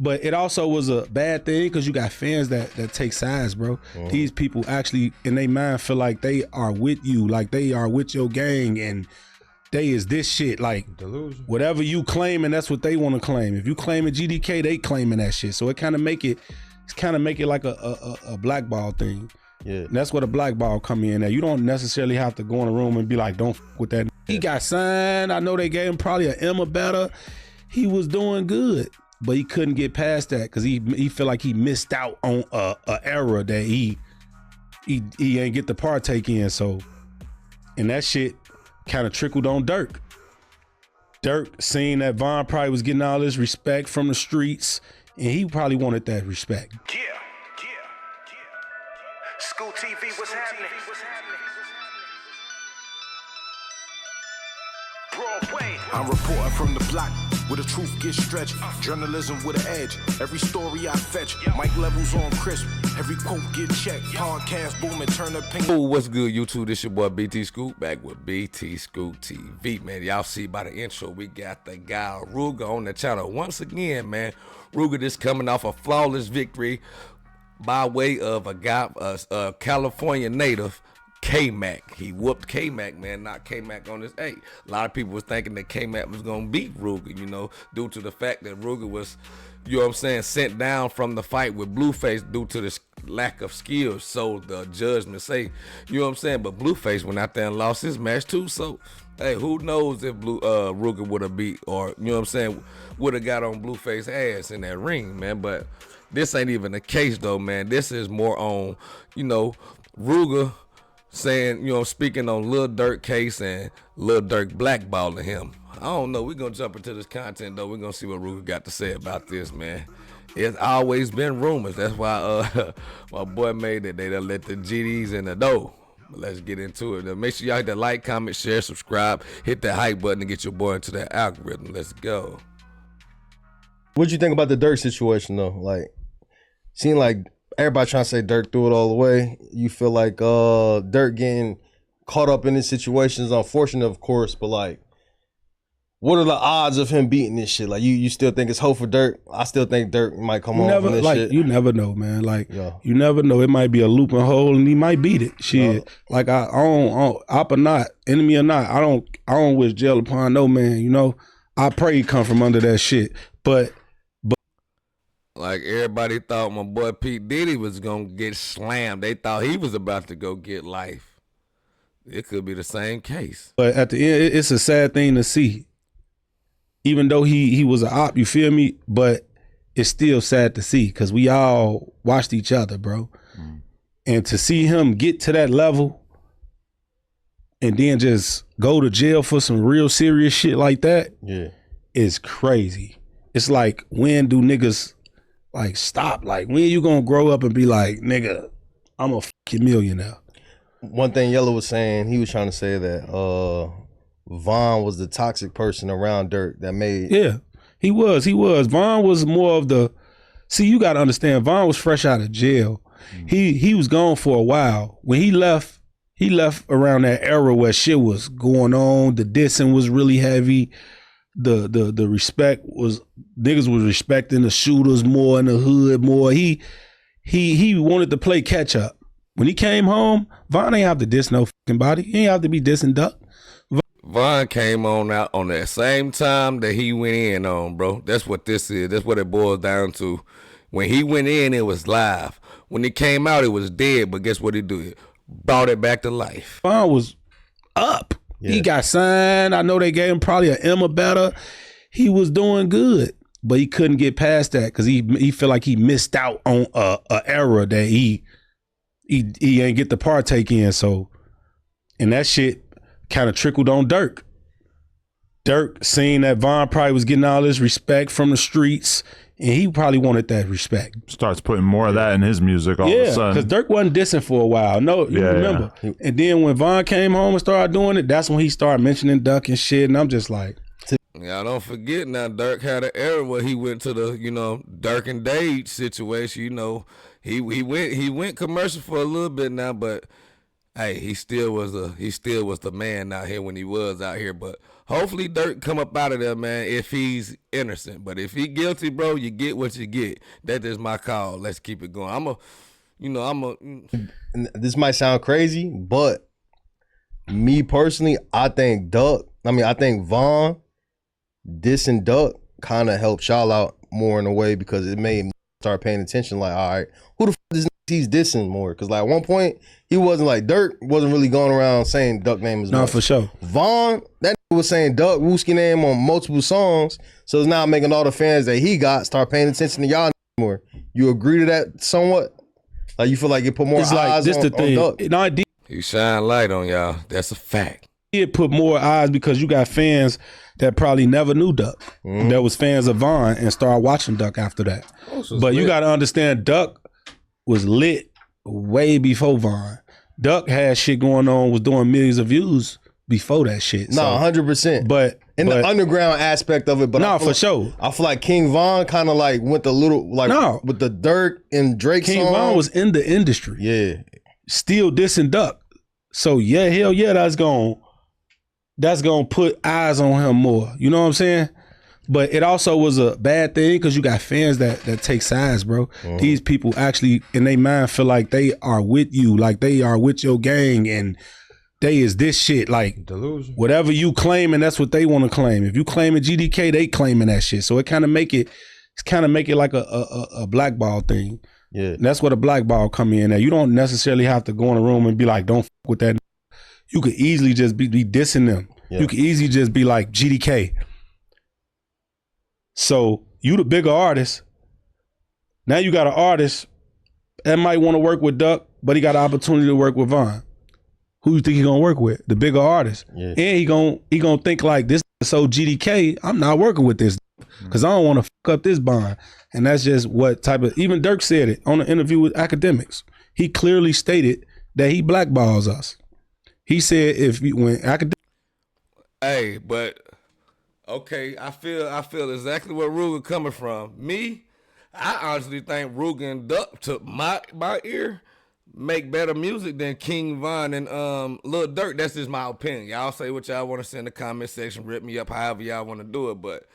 But it also was a bad thing because you got fans that take sides, bro. These people actually, in their mind, feel like they are with you, like they are with your gang, and they is this shit. Like, delusion. Whatever you claiming, that's what they want to claim. If you claiming GDK, they claiming that shit. So it kind of make it like a blackball thing. Yeah, and that's where the blackball come in. That you don't necessarily have to go in a room and be like, don't f with that. He got signed. I know they gave him probably an M or better. He was doing good. But he couldn't get past that because he felt like he missed out on a era that he ain't get to partake in. So, and that shit kind of trickled on Durk. Durk seen that Von probably was getting all this respect from the streets, and he probably wanted that respect. Yeah. School TV, what's happening? Broadway. I'm reporting from the block where the truth gets stretched. Journalism with an edge. Every story I fetch. Mic levels on crisp. Every quote get checked. Podcast boom and turn the ping. Oh, what's good, YouTube? This your boy BT Scoop back with BT Scoop TV, man. Y'all see by the intro, we got the guy Rooga on the channel once again, man. Rooga just coming off a flawless victory by way of a California native, K-Mac. He whooped K-Mac, man, not K-Mac on his A lot of people was thinking that K-Mac was gonna beat Rooga, you know, due to the fact that Rooga was, you know what I'm saying, sent down from the fight with Blueface due to the lack of skills, so the judgment say, you know what I'm saying, but Blueface went out there and lost his match too, so hey, who knows if Rooga would have beat, or you know what I'm saying, would have got on Blueface ass in that ring, man. But this ain't even the case though, man. This is more on, you know, Rooga saying, you know, speaking on Lil Durk case and Lil Durk blackballing him. I don't know. We're going to jump into this content, though. We're going to see what Rooga got to say about this, man. It's always been rumors. That's why my boy made it. They done let the GDs in the door. But let's get into it. Now, make sure y'all hit that like, comment, share, subscribe. Hit that hype button to get your boy into that algorithm. Let's go. What'd you think about the Durk situation, though? Like, seemed like everybody trying to say Durk threw it all away. You feel like Durk getting caught up in this situation is unfortunate, of course, but like, what are the odds of him beating this shit? Like, you still think it's hope for Durk? I still think Durk might come on from this shit. You never know, man. Like, you never know. It might be a looping hole, and he might beat it. Shit. Like, I don't, op or not, enemy or not, I don't wish jail upon no man. You know, I pray he come from under that shit. But like, everybody thought my boy P. Diddy was gonna get slammed. They thought he was about to go get life. It could be the same case. But at the end, it's a sad thing to see. Even though he was an op, you feel me? But it's still sad to see because we all watched each other, bro. And to see him get to that level and then just go to jail for some real serious shit like that is crazy. It's like, when do niggas like stop? Like, when you gonna grow up and be like, nigga, I'm a fucking millionaire? One thing Yellow was saying, he was trying to say that Von was the toxic person around Durk that made. Yeah, he was. Von was more of the, see, you gotta understand, Von was fresh out of jail. He was gone for a while. When he left around that era where shit was going on, the dissing was really heavy. The respect was, niggas was respecting the shooters more in the hood more. He wanted to play catch up. When he came home, Von ain't have to diss no fucking body. He ain't have to be dissing Duck. Von came on out on that same time that he went in on, bro. That's what this is. That's what it boils down to. When he went in, it was live. When he came out, it was dead. But guess what he did? Brought it back to life. Von was up. Yeah. He got signed. I know they gave him probably an M or better. He was doing good, but he couldn't get past that because he felt like he missed out on a era that he ain't get to partake in. So, and that shit kind of trickled on Durk. Durk seen that Von probably was getting all this respect from the streets, and he probably wanted that respect. Starts putting more of that in his music all of a sudden. Because Durk wasn't dissing for a while. No, you remember. Yeah. And then when Von came home and started doing it, that's when he started mentioning Duck and shit, and I'm just like. Yeah, don't forget now, Durk had an era where he went to the, you know, Durk and Dage situation, you know. He went commercial for a little bit now, but hey, he still was the man out here when he was out here. But hopefully Durk come up out of there, man, if he's innocent. But if he guilty, bro, you get what you get. That is my call. Let's keep it going. This might sound crazy, but me personally, I think Von dissing Duck kind of helped y'all out more in a way because it made me start paying attention. Like, all right, who the f is he's dissing more? Because like at one point he wasn't like Durk wasn't really going around saying Duck name as much. No, for sure. Von, that was saying Duck Wooski name on multiple songs, so it's now making all the fans that he got start paying attention to y'all more. You agree to that somewhat? Like you feel like it put more eyes on Duck? No, it did. He shine light on y'all. That's a fact. It put more eyes because you got fans that probably never knew Duck. That was fans of Von and started watching Duck after that. But you got to understand, Duck was lit way before Von. Duck had shit going on, was doing millions of views before that shit. No, 100%. But the underground aspect of it, but no, for sure. I feel like King Von kind of like went a little like with the Durk and Drake King song. Von was in the industry. Yeah. Still dissing Duck. So yeah, hell yeah, that's gonna put eyes on him more. You know what I'm saying? But it also was a bad thing because you got fans that take sides, bro. These people actually in their mind feel like they are with you, like they are with your gang, and they is this shit. Like delusion. Whatever you claiming, that's what they want to claim. If you claiming GDK, they claiming that shit. So it kind of make it like a blackball thing. Yeah, and that's where the blackball come in. Now you don't necessarily have to go in a room and be like, don't fuck with that. You could easily just be dissing them. Yeah. You could easily just be like GDK. So you the bigger artist. Now you got an artist that might want to work with Duck, but he got an opportunity to work with Von. Who you think he gonna work with? The bigger artist. Yeah. And he gonna think like this. So GDK, I'm not working with this because I don't want to fuck up this bond. And that's just what type of. Even Durk said it on an interview with Academics. He clearly stated that he blackballs us. He said when Academics. Hey, but okay, I feel exactly where Rooga coming from. Me, I honestly think Rooga and Duck to my ear make better music than King Von and Lil Durk. That's just my opinion. Y'all say what y'all want to say in the comment section. Rip me up however y'all want to do it. But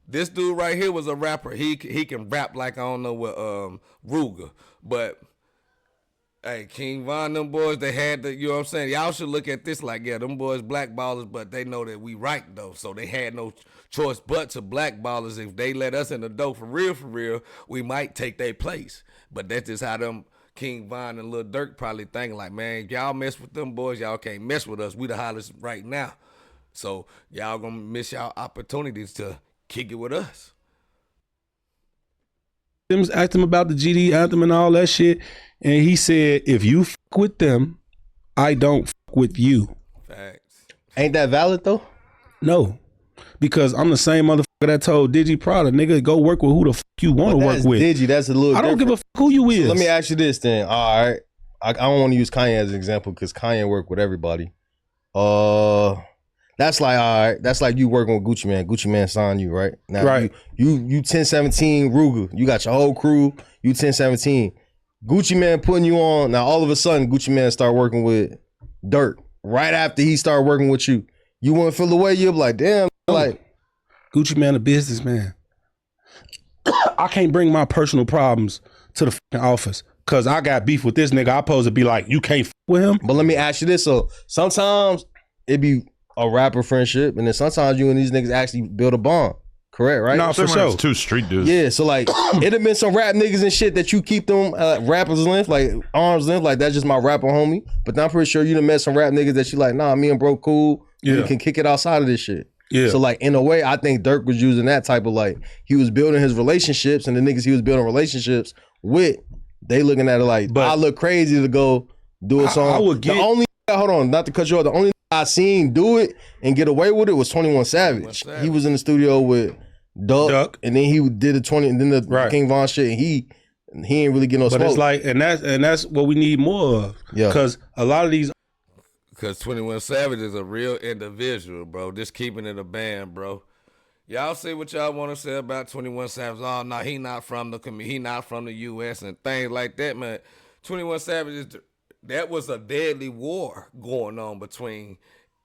this dude right here was a rapper. He can rap like I don't know what Rooga. But hey, King Von, them boys, they had the, you know what I'm saying? Y'all should look at this like, yeah, them boys blackballers, but they know that we right, though. So they had no choice but to blackballers. If they let us in the dough for real, we might take their place. But that's just how them King Von and Lil Durk probably thinking like, man, y'all mess with them boys, y'all can't mess with us. We the hottest right now. So y'all gonna miss y'all opportunities to kick it with us. Asked him about the GD anthem and all that shit. And he said, if you fuck with them, I don't fuck with you. Facts. Ain't that valid though? No. Because I'm the same motherfucker that told Digi Prada, nigga, go work with who the fuck you want to work with. Digi, that's a little I don't give a fuck who you is. So let me ask you this then. All right. I don't want to use Kanye as an example because Kanye work with everybody. That's like, all right, that's like you working with Gucci Man. Gucci Man signed you, right? Now, right. You 1017 Rooga. You got your whole crew. You 1017. Gucci Man putting you on. Now, all of a sudden, Gucci Man start working with Durk. Right after he started working with you. You wouldn't feel the way you're like, damn, like. Gucci Man a businessman. I can't bring my personal problems to the fucking office because I got beef with this nigga. I supposed to be like, you can't fuck with him? But let me ask you this. So sometimes it be a rapper friendship, and then sometimes you and these niggas actually build a bond. Correct, right? No, for sure. It's two street dudes. Yeah, so like, it have been some rap niggas and shit that you keep them rappers length, like arms length, like that's just my rapper homie. But I'm pretty sure you done met some rap niggas that you like, nah, me and bro cool. Yeah. We can kick it outside of this shit. Yeah. So like, in a way, I think Durk was using that type of like, he was building his relationships, and the niggas he was building relationships with, they looking at it like, but I look crazy to go do a song. Hold on, not to cut you off, the only I seen do it and get away with it was 21 Savage. He was in the studio with Duck, and then he did the 20, and then the King Von shit, and he ain't really get no smoke. But it's like, and that's what we need more of. Yeah, because a lot of these, because 21 Savage is a real individual, bro. Just keeping it a band, bro. Y'all say what y'all want to say about 21 Savage. Oh no, he not from the U.S. and things like that, man. 21 Savage that was a deadly war going on between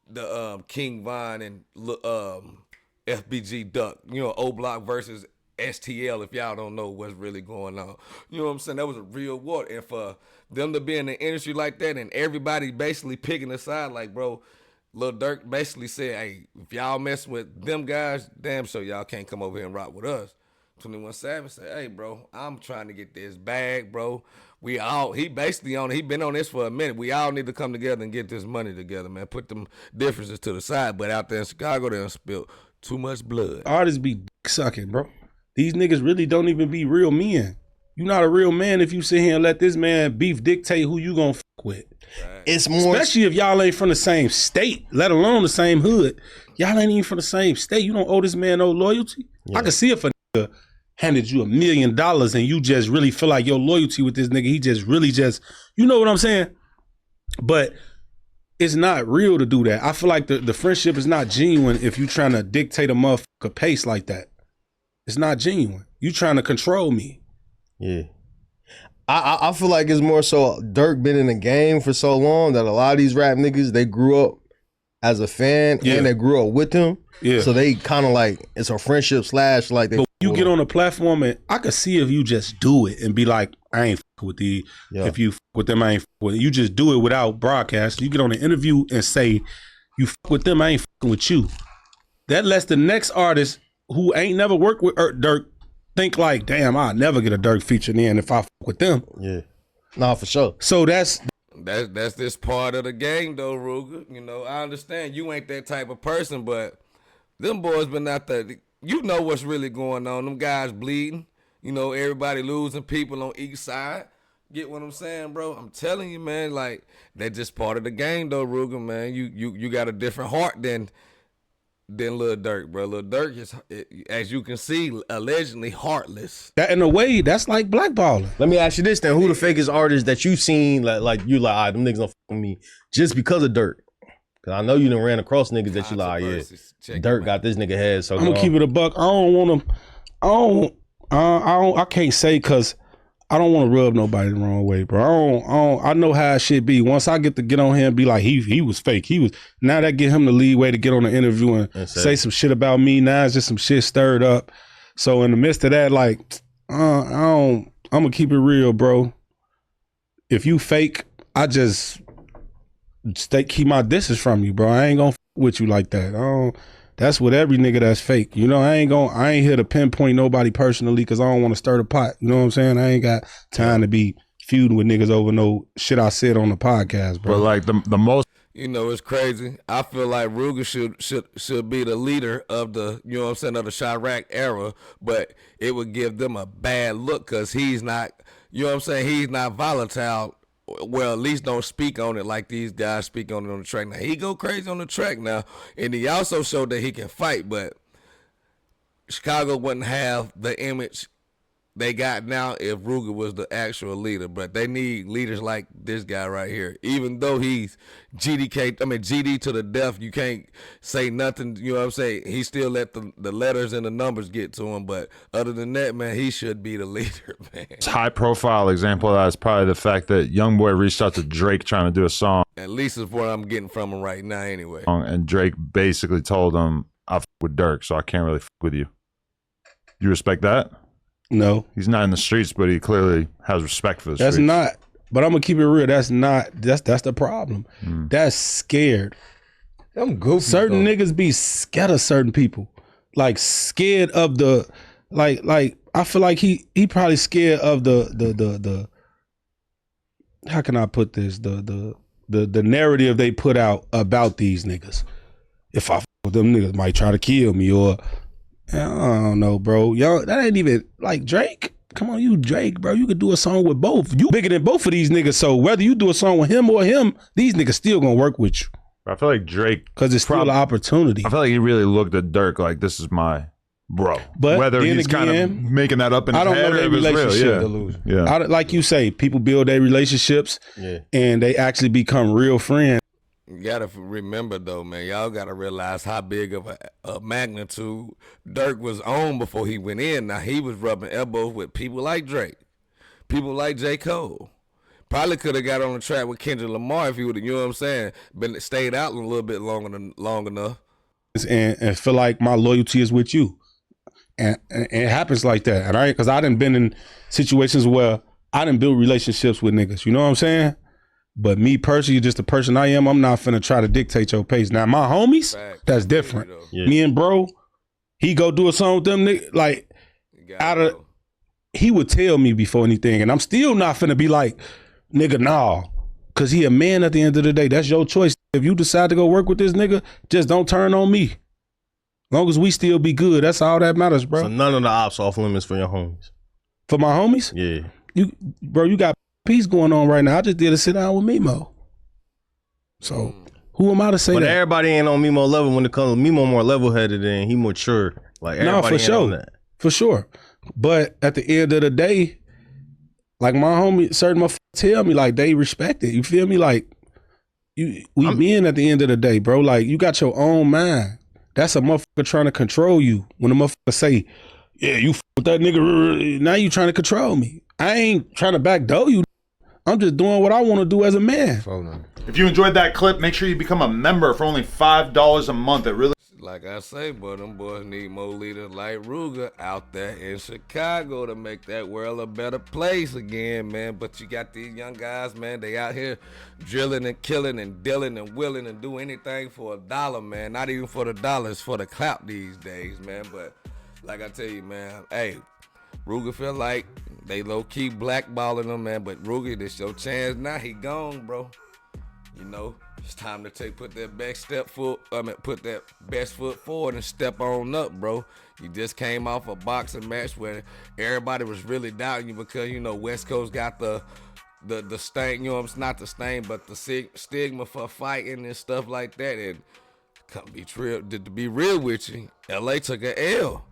the King Von and FBG Duck. You know, O Block versus STL, if y'all don't know what's really going on. You know what I'm saying? That was a real war. And for them to be in the industry like that and everybody basically picking a side, like, bro, Lil Durk basically said, hey, if y'all messing with them guys, damn sure y'all can't come over here and rock with us. 21 Savage said, hey, bro, I'm trying to get this bag, bro. He been on this for a minute. We all need to come together and get this money together, man. Put them differences to the side. But out there in Chicago, they done spilled too much blood. Artists be sucking, bro. These niggas really don't even be real men. You not a real man if you sit here and let this man beef dictate who you gonna fuck with. Right. It's more, especially if y'all ain't from the same state, let alone the same hood. Y'all ain't even from the same state. You don't owe this man no loyalty. Yeah. I can see if a nigga handed you $1 million and you just really feel like your loyalty with this nigga, he just really you know what I'm saying? But it's not real to do that. I feel like the friendship is not genuine if you trying to dictate a motherfucker pace like that. It's not genuine. You trying to control me. Yeah. I feel like it's more so Durk been in the game for so long that a lot of these rap niggas, they grew up as a fan and they grew up with him. Yeah. So they kind of like, it's a friendship / like they. But you get on a platform and I could see if you just do it and be like, I ain't fuck with these. Yeah. If you fuck with them, I ain't fuck with it. You just do it without broadcast. You get on an interview and say, you fuck with them, I ain't fucking with you. That lets the next artist who ain't never worked with Durk think like, damn, I'll never get a Durk feature in if I fuck with them. Yeah. Nah, for sure. So that's this part of the game though, Rooga. You know, I understand you ain't that type of person, but them boys been out there. You know what's really going on. Them guys bleeding. You know, everybody losing people on each side. Get what I'm saying, bro? I'm telling you, man, like, that's just part of the game though, Rooga, man. You got a different heart than Lil Durk, bro. Lil Durk is, as you can see, allegedly heartless. That in a way, that's like blackballing. Let me ask you this then: who the fakest artist that you seen like you like? All right, them niggas don't fuck with me just because of Durk. Cause I know you done ran across niggas that you like, yeah, Durk got this nigga head. So I'm gonna keep it a buck. I don't want to. I can't say because I don't want to rub nobody the wrong way, bro. I know how it should be. Once I get on here and be like, he was fake. Now that get him the leeway to get on the interview and say some shit about me. Now it's just some shit stirred up. So in the midst of that, like, I'm gonna keep it real, bro. If you fake, I just keep my distance from you, bro. I ain't gonna f with you like that. That's with every nigga that's fake. You know, I ain't here to pinpoint nobody personally because I don't want to stir the pot. You know what I'm saying? I ain't got time to be feuding with niggas over no shit I said on the podcast, bro. But like the most, you know, it's crazy. I feel like Rooga should be the leader of the, you know what I'm saying, of the Chirac era, but it would give them a bad look because he's not, you know what I'm saying, he's not volatile. Well, at least don't speak on it like these guys speak on it on the track. Now, he go crazy on the track now, and he also showed that he can fight, but Chicago wouldn't have the image they got now if Rooga was the actual leader. But they need leaders like this guy right here. Even though he's GD to the death, you can't say nothing, you know what I'm saying? He still let the letters and the numbers get to him. But other than that, man, he should be the leader, man. High profile example of that is probably the fact that YoungBoy reached out to Drake trying to do a song. At least is what I'm getting from him right now anyway. And Drake basically told him, I f with Durk, so I can't really f with you. You respect that? No. He's not in the streets, but he clearly has respect for the streets. That's not, but I'm gonna keep it real. That's the problem. That's scared. I'm goofy. Certain niggas be scared of certain people. Like scared of the like I feel like he probably scared of the how can I put this? The narrative they put out about these niggas. If I f with them niggas might try to kill me or I don't know, bro. Yo, that ain't even like Drake. Come on, you Drake, bro. You could do a song with both. You bigger than both of these niggas. So whether you do a song with him or him, these niggas still gonna work with you. I feel like Drake, because it's still an opportunity. I feel like he really looked at Durk like this is my bro. But whether he's kind of making that up in his head or if it's real, yeah. Like you say, people build their relationships and they actually become real friends. You gotta remember though, man, y'all gotta realize how big of a magnitude Durk was on before he went in. Now he was rubbing elbows with people like Drake, people like J. Cole, Probably could have got on the track with Kendrick Lamar if he would have, you know what I'm saying, stayed out a little bit long enough. And feel like my loyalty is with you. And it happens like that, all right? Because I done been in situations where I done build relationships with niggas, you know what I'm saying? But me personally, just the person I am, I'm not finna try to dictate your pace. Now, my homies, that's different. Yeah. Me and bro, he go do a song with them niggas, like, he would tell me before anything, and I'm still not finna be like, nigga, nah. Because he a man at the end of the day. That's your choice. If you decide to go work with this nigga, just don't turn on me. Long as we still be good, that's all that matters, bro. So none of the ops off limits for your homies? For my homies? Yeah. You got peace going on right now. I just did a sit down with Mimo. So who am I to say that? But everybody ain't on Mimo level when it comes to Mimo more level-headed and he mature. Like everybody ain't on that. For sure. But at the end of the day, like my homie, certain motherfuckers tell me like they respect it. You feel me? Like we men at the end of the day, bro. Like you got your own mind. That's a motherfucker trying to control you. When a motherfucker say, yeah, you with that nigga, now you trying to control me. I ain't trying to backdoor you. I'm just doing what I want to do as a man. If you enjoyed that clip, make sure you become a member for only $5 a month. It really, like I say, but them boys need more leaders like Rooga out there in Chicago to make that world a better place again, man. But you got these young guys, man, they out here drilling and killing and dealing and willing and do anything for $1, man. Not even for the dollars, for the clout these days, man. But like I tell you, man, hey, Rooga feel like they low-key blackballing him, man. But Rooga, this your chance now. He gone, bro. You know, it's time to put that best foot forward and step on up, bro. You just came off a boxing match where everybody was really doubting you because, you know, West Coast got the stain, you know, it's not the stain, but the stigma for fighting and stuff like that. And to be real with you, LA took an L.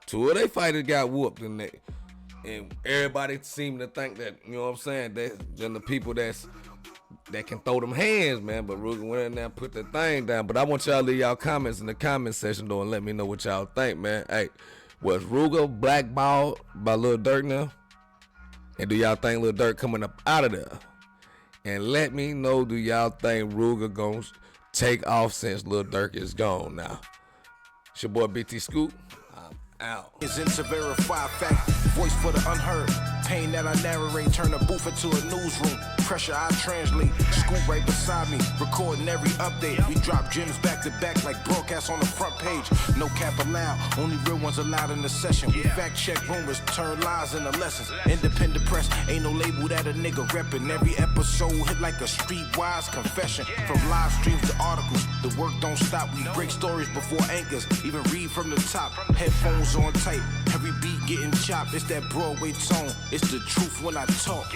2 of their fighters got whooped and everybody seemed to think that, you know what I'm saying, then the people that can throw them hands, man. But Rooga went in there and put the thing down. But I want y'all to leave y'all comments in the comment section though and let me know what y'all think, man. Hey, was Rooga blackballed by Lil Durk now? And do y'all think Lil Durk coming up out of there? And let me know, do y'all think Rooga gonna take off since Lil Durk is gone now? It's your boy BT Scoop. I'm out. Is in to verify fact, voice for the unheard. Pain that I narrate, turn a booth into a newsroom. Pressure I translate, Scoop right beside me, recording every update. We drop gems back to back like broadcasts on the front page. No cap allowed, only real ones allowed in the session. We fact check rumors, turn lies into lessons. Independent press, ain't no label that a nigga reppin'. Every episode hit like a streetwise confession. From live streams to articles, the work don't stop. We break stories before anchors, even read from the top. Headphones on tight, every beat getting chopped. It's that Broadway tone, it's the truth when I talk.